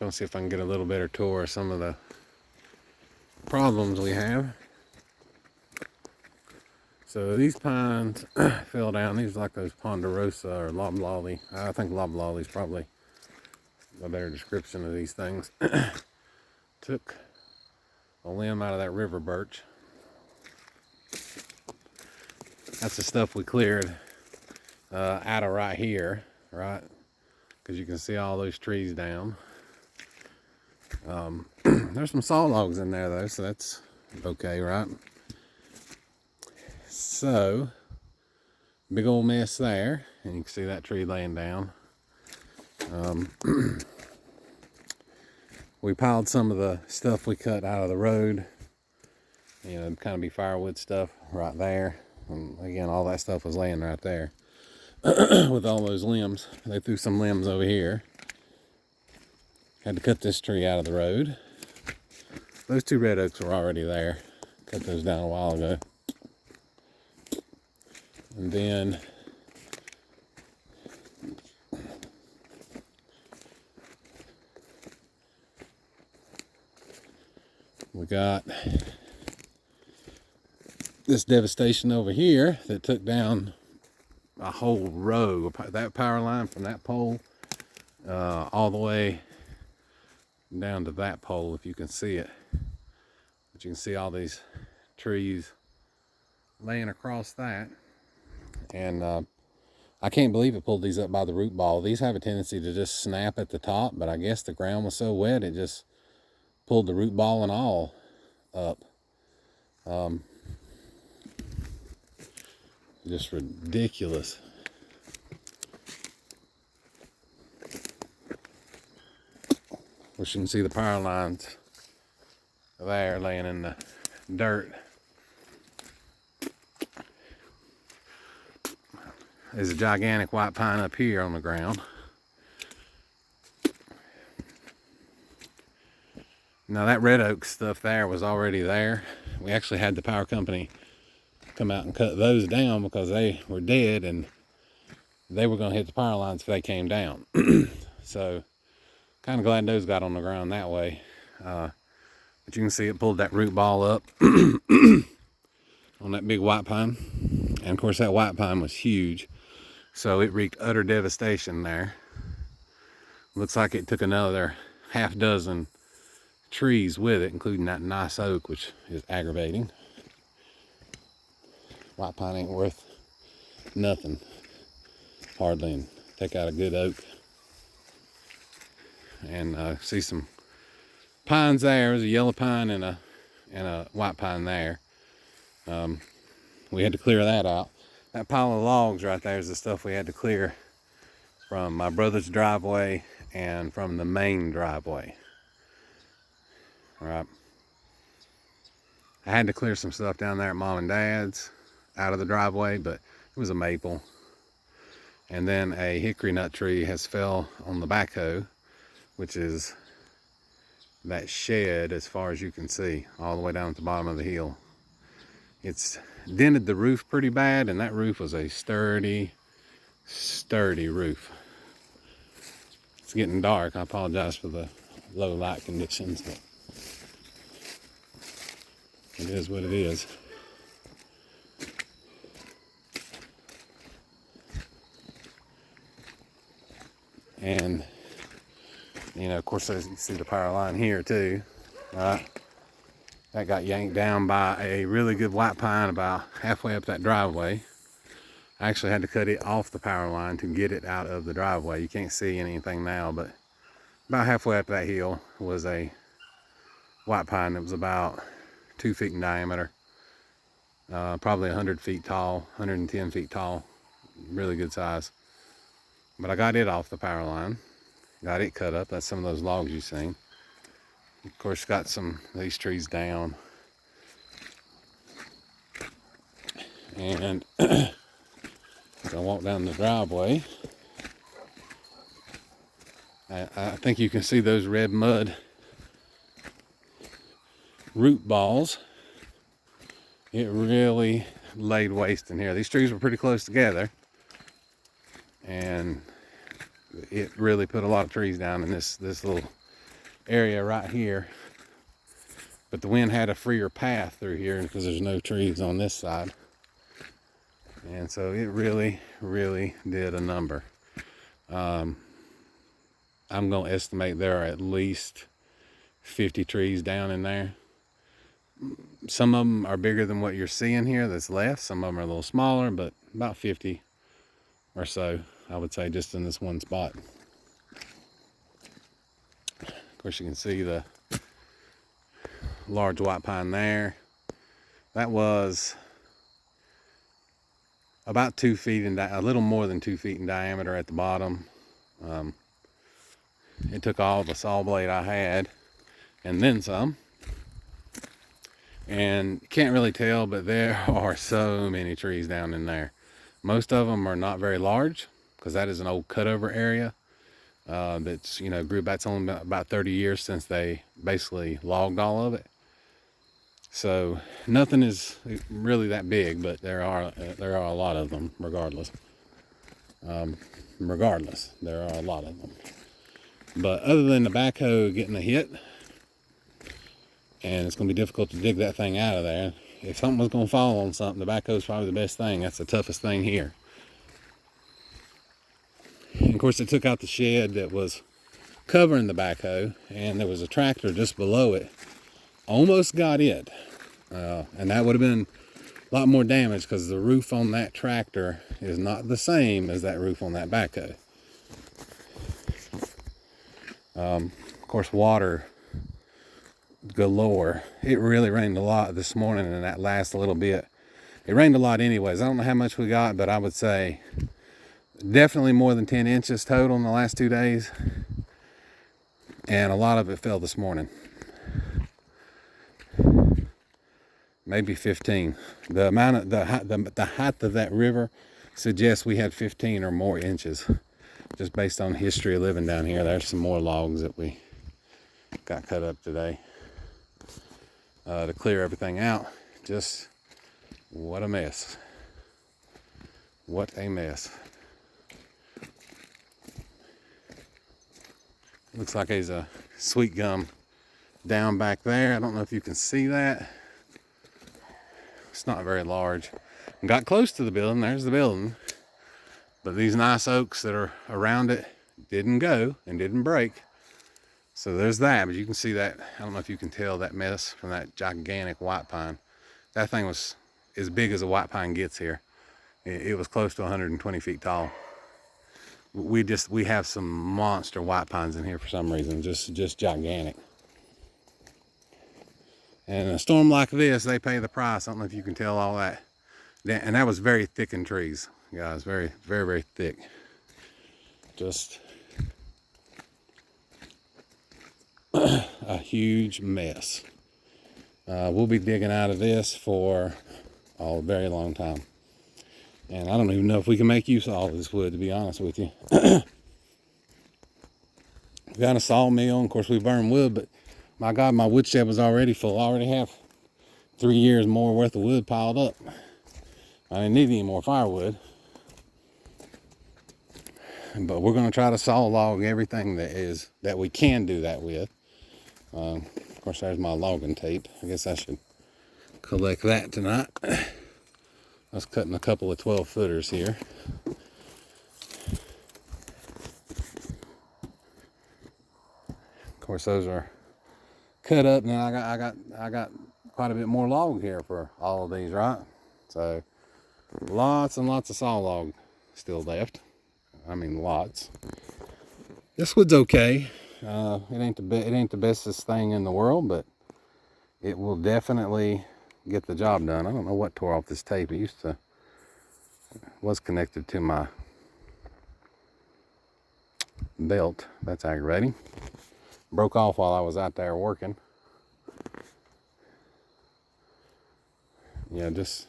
Gonna see if I can get a little better tour of some of the problems we have. So these pines fell down. These are like those ponderosa or loblolly. I think loblolly is probably a better description of these things. Took a limb out of that river birch. That's the stuff we cleared out of right here, right? Because you can see all those trees down. There's some saw logs in there though, so that's okay, right? So, big old mess there, and you can see that tree laying down. We piled some of the stuff we cut out of the road, you know, kind of be firewood stuff right there. And again, all that stuff was laying right there with all those limbs. They threw some limbs over here. Had to cut this tree out of the road. Those two red oaks were already there. Cut those down a while ago. And then we got this devastation over here that took down a whole row. That power line from that pole all the way down to that pole, if you can see it. But you can see all these trees laying across that. And I can't believe it pulled these up by the root ball. These have a tendency to just snap at the top, but I guess the ground was so wet it just pulled the root ball and all up. Just ridiculous. Of course, you can see the power lines there laying in the dirt. There's a gigantic white pine up here on the ground. Now that red oak stuff there was already there. We actually had the power company come out and cut those down because they were dead and they were going to hit the power lines if they came down. So kind of glad those got on the ground that way. But you can see it pulled that root ball up on that big white pine. And of course that white pine was huge. So it wreaked utter devastation there. Looks like it took another half dozen trees with it, including that nice oak, which is aggravating. White pine ain't worth nothing, hardly, and take out a good oak. And see some pines there. There's a yellow pine and a white pine there. We had to clear that out. That pile of logs right there is the stuff we had to clear from my brother's driveway and from the main driveway. All right. I had to clear some stuff down there at Mom and Dad's out of the driveway, but it was a maple. And then a hickory nut tree has fell on the backhoe, which is that shed as far as you can see, all the way down at the bottom of the hill. It's dented the roof pretty bad, and that roof was a sturdy roof. It's getting dark. I apologize for the low light conditions, but it is what it is. And, you know, of course, as you see the power line here too, right? That got yanked down by a really good white pine about halfway up that driveway. I actually had to cut it off the power line to get it out of the driveway. You can't see anything now, but about halfway up that hill was a white pine that was about 2 feet in diameter, probably 100 feet tall, 110 feet tall, really good size. But I got it off the power line, got it cut up. That's some of those logs you've seen. Of course, got some of these trees down. And as I walk down the driveway, I think you can see those red mud root balls. It really laid waste in here. These trees were pretty close together, and it really put a lot of trees down in this little area right here. But the wind had a freer path through here because there's no trees on this side. And so it really, really did a number. I'm going to estimate there are at least 50 trees down in there. Some of them are bigger than what you're seeing here that's left. Some of them are a little smaller, but about 50 or so, I would say, just in this one spot. Of course, you can see the large white pine there. That was about 2 feet in a little more than 2 feet in diameter at the bottom. It took all the saw blade I had and then some. And you can't really tell, but there are so many trees down in there. Most of them are not very large because that is an old cutover area that's, grew back. It's only been about 30 years since they basically logged all of it. So nothing is really that big, but there are a lot of them regardless. There are a lot of them. But other than the backhoe getting a hit, and it's going to be difficult to dig that thing out of there. If something was going to fall on something, the backhoe is probably the best thing. That's the toughest thing here. And of course, it took out the shed that was covering the backhoe, and there was a tractor just below it. Almost got it. And that would have been a lot more damage because the roof on that tractor is not the same as that roof on that backhoe. Of course, water galore. It really rained a lot this morning, and that last little bit. It rained a lot anyways. I don't know how much we got, but I would say definitely more than 10 inches total in the last 2 days. And a lot of it fell this morning. Maybe 15. The amount of the height of that river suggests we had 15 or more inches. Just based on history of living down here. There's some more logs that we got cut up today. To clear everything out. Just what a mess. What a mess. Looks like there's a sweet gum down back there. I don't know if you can see that. It's not very large. Got close to the building. There's the building. But these nice oaks that are around it didn't go and didn't break. So there's that, but you can see that. I don't know if you can tell that mess from that gigantic white pine. That thing was as big as a white pine gets here. It was close to 120 feet tall. We have some monster white pines in here for some reason, just gigantic. And a storm like this, they pay the price. I don't know if you can tell all that. And that was very thickened trees, guys. Very, very, very thick. Just a huge mess. We'll be digging out of this for a very long time. And I don't even know if we can make use of all of this wood, to be honest with you. We got a sawmill, and of course we burn wood, but my God, my woodshed was already full. I already have 3 years more worth of wood piled up. I didn't need any more firewood. But we're going to try to saw log everything that we can do that with. Of course, there's my logging tape. I guess I should collect that tonight. I was cutting a couple of 12-footers here. Of course, those are cut up. Now I got quite a bit more log here for all of these, right? So lots and lots of saw log still left. I mean, lots. This wood's okay. It ain't the bestest thing in the world, but it will definitely get the job done. I don't know what tore off this tape. It was connected to my belt. That's aggravating. Broke off while I was out there working. Yeah, just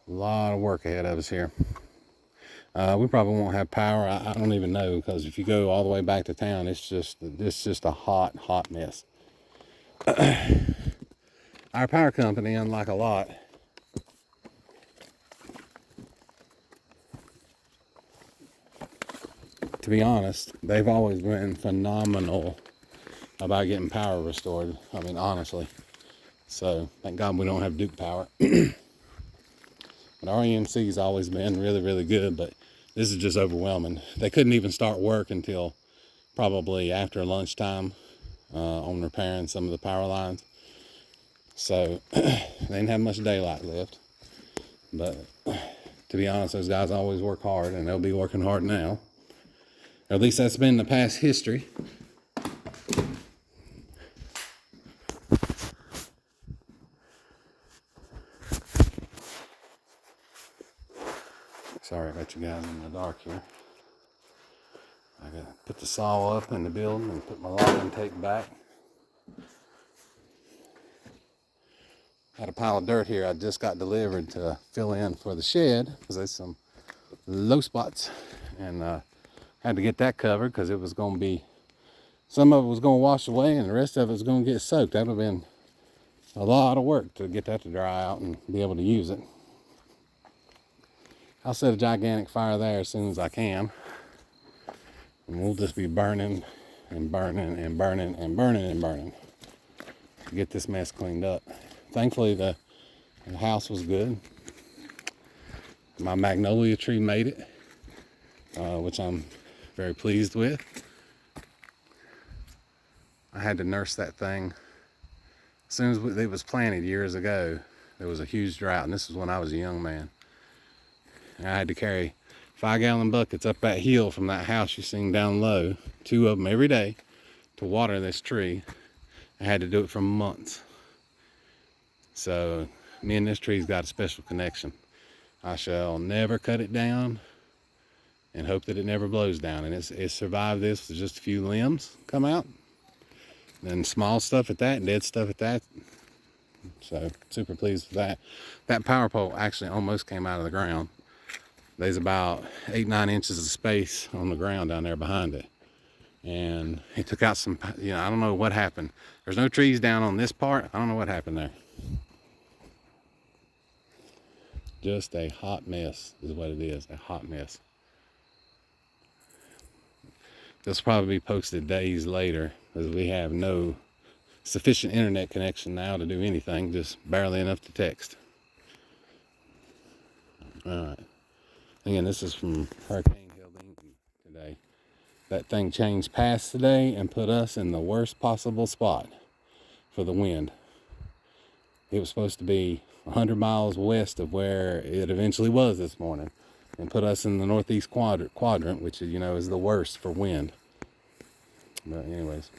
a lot of work ahead of us here. We probably won't have power. I don't even know, because if you go all the way back to town, it's just a hot mess. Our power company, unlike a lot, to be honest, they've always been phenomenal about getting power restored. I mean, honestly. So thank God we don't have Duke power. But our EMC's always been really, really good, but this is just overwhelming. They couldn't even start work until probably after lunchtime on repairing some of the power lines. So they didn't have much daylight left. But to be honest, those guys always work hard, and they'll be working hard now. Or at least that's been the past history. Sorry about you guys in the dark here. I gotta put the saw up in the building and put my lock intake back. Had a pile of dirt here I just got delivered to fill in for the shed because there's some low spots, and had to get that covered because it was going to be, some of it was going to wash away and the rest of it was going to get soaked. That would have been a lot of work to get that to dry out and be able to use it. I'll set a gigantic fire there as soon as I can, and we'll just be burning and burning and burning and burning and burning to get this mess cleaned up. Thankfully the house was good. My magnolia tree made it, which I'm very pleased with. I had to nurse that thing. As soon as it was planted years ago, there was a huge drought, and this was when I was a young man. And I had to carry 5-gallon buckets up that hill from that house you seen down low, 2 of them every day, to water this tree. I had to do it for months. So me and this tree's got a special connection. I shall never cut it down and hope that it never blows down. And it's survived this with just a few limbs come out. Then small stuff at that, dead stuff at that. So super pleased with that. That power pole actually almost came out of the ground. There's about 8-9 inches of space on the ground down there behind it. And it took out some, I don't know what happened. There's no trees down on this part. I don't know what happened there. Just a hot mess is what it is, a hot mess. This will probably be posted days later, as we have no sufficient internet connection now to do anything, just barely enough to text. All right. Again, this is from Hurricane Helene today. That thing changed paths today and put us in the worst possible spot for the wind. It was supposed to be 100 miles west of where it eventually was this morning, and put us in the northeast quadrant, which is the worst for wind. But anyways,